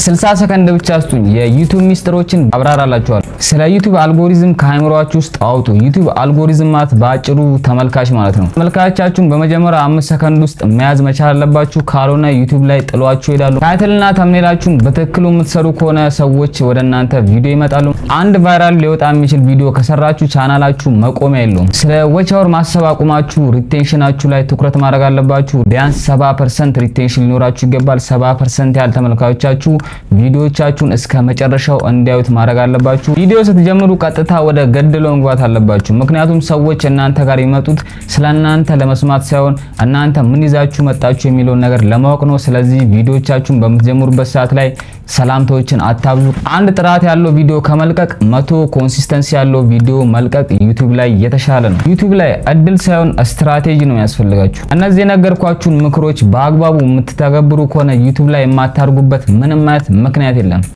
60 ሰከንድ ብቻ አስጡኝ የዩቲዩብ ሚስጥሮችን አብራራላችኋለሁ። ስለ ዩቲዩብ አልጎሪዝም ከሃይምሮአችሁ ውስጥ አውጡ። ዩቲዩብ አልጎሪዝም ማለት ባጭሩ ተመልካች ማለት ነው። ተመልካቾቻችሁን በመጀመሪያ 5 ሰከንድ ውስጥ መያዝ መቻል አለባችሁ። ካልሆነ ዩቲዩብ ላይ ጥሏችሁ ይላሉ። ታይትልና ተምኔላችሁን በትክክሉ የምትሰሩ ከሆነ ሰዎች ወደ እናንተ ቪዲዮ ይመጣሉ። አንድ ቫይራል ሊወጣ የሚችል ቪዲዮ ከሰራችሁ ቻናላችሁ መቆሚያ የለውም። ስለ ዎች አወር ማሰብ አቁማችሁ ሪቴንሽናችሁ ላይ ትኩረት ማድረግ አለባችሁ። ቢያንስ 70% ሪቴንሽን ሊኖራችሁ ይገባል። 70% ያህል ተመልካቾቻችሁ ቪዲዮዎቻችሁን እስከ መጨረሻው እንዲያዩት ማድረግ አለባችሁ። ቪዲዮ ስትጀምሩ ቀጥታ ወደ ገደሎ መግባት አለባችሁ። ምክንያቱም ሰዎች እናንተ ጋር ይመጡት ስለናንተ ለመስማት ሳይሆን እናንተ ምን ይዛችሁ መጣችሁ የሚለው ነገር ለማወቅ ነው። ስለዚህ ቪዲዮዎቻችሁን በመጀመሩበት ሰዓት ላይ ሰላምታዎችን አታብዙ። አንድ ጥራት ያለው ቪዲዮ ከመልቀቅ 100 ኮንሲስተንሲ ያለው ቪዲዮ መልቀቅ ዩቲዩብ ላይ የተሻለ ነው። ዩቲዩብ ላይ እድል ሳይሆን ስትራቴጂ ነው ያስፈልጋችሁ። እነዚህ ነገርኳችሁን ምክሮች በአግባቡ የምትተገብሩ ከሆነ ዩቲዩብ ላይ የማታርጉበት ምንም አይነት ምክንያት የለም።